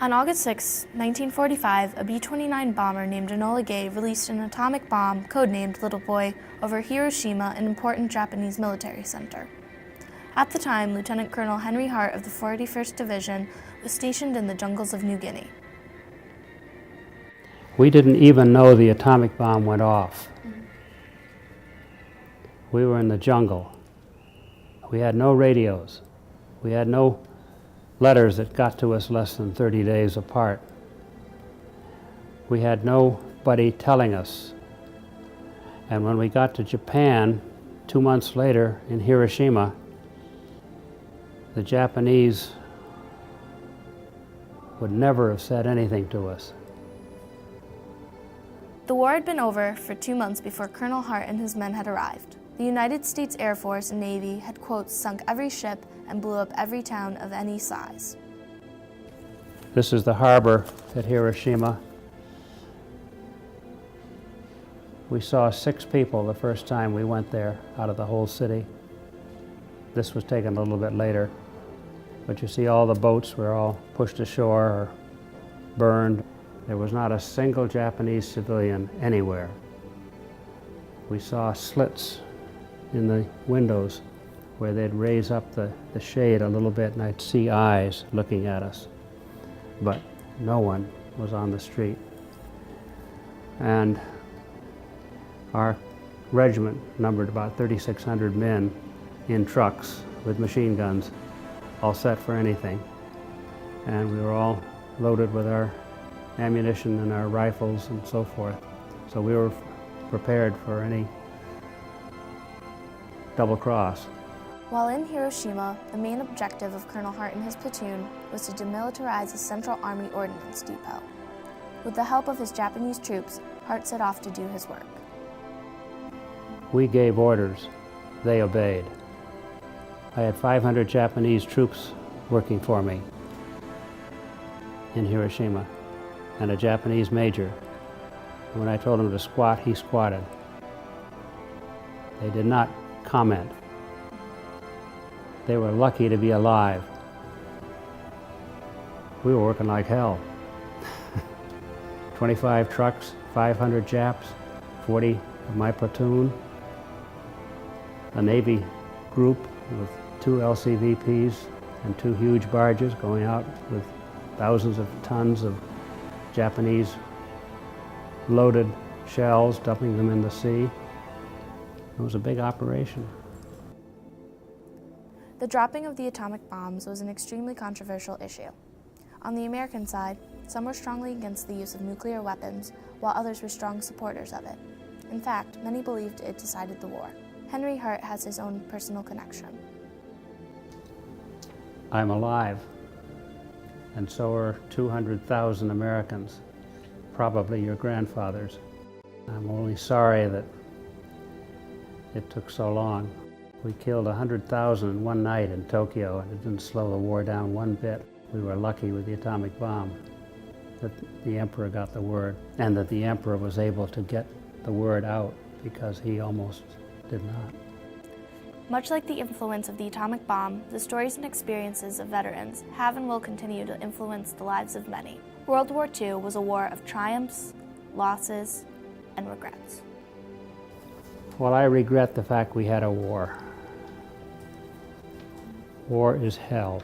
On August 6, 1945, a B-29 bomber named Enola Gay released an atomic bomb, codenamed Little Boy, over Hiroshima, an important Japanese military center. At the time, Lieutenant Colonel Henry Hart of the 41st Division was stationed in the jungles of New Guinea. We didn't even know the atomic bomb went off. We were in the jungle. We had no radios. We had no letters that got to us less than 30 days apart. We had nobody telling us. And when we got to Japan, 2 months later in Hiroshima, the Japanese would never have said anything to us. The war had been over for 2 months before Colonel Hart and his men had arrived. The United States Air Force and Navy had, quote, sunk every ship and blew up every town of any size. This is the harbor at Hiroshima. We saw 6 people the first time we went there out of the whole city. This was taken a little bit later. But you see all the boats were all pushed ashore or burned. There was not a single Japanese civilian anywhere. We saw slits in the windows where they'd raise up the shade a little bit and I'd see eyes looking at us. But no one was on the street. And our regiment numbered about 3,600 men in trucks with machine guns, all set for anything. And we were all loaded with our ammunition and our rifles and so forth. So we were prepared for any double cross. While in Hiroshima, the main objective of Colonel Hart and his platoon was to demilitarize the Central Army Ordnance Depot. With the help of his Japanese troops, Hart set off to do his work. We gave orders, they obeyed. I had 500 Japanese troops working for me in Hiroshima, and a Japanese major. When I told him to squat, he squatted. They did not comment. They were lucky to be alive. We were working like hell. 25 trucks, 500 Japs, 40 of my platoon, a Navy group with 2 LCVPs and 2 huge barges going out with thousands of tons of Japanese loaded shells, dumping them in the sea. It was a big operation. The dropping of the atomic bombs was an extremely controversial issue. On the American side, some were strongly against the use of nuclear weapons, while others were strong supporters of it. In fact, many believed it decided the war. Henry Hart has his own personal connection. I'm alive, and so are 200,000 Americans, probably your grandfathers. I'm only sorry that it took so long. We killed 100,000 in one night in Tokyo, and it didn't slow the war down one bit. We were lucky with the atomic bomb that the emperor got the word, and that the emperor was able to get the word out because he almost did not. Much like the influence of the atomic bomb, the stories and experiences of veterans have and will continue to influence the lives of many. World War II was a war of triumphs, losses, and regrets. Well, I regret the fact we had a war. War is hell.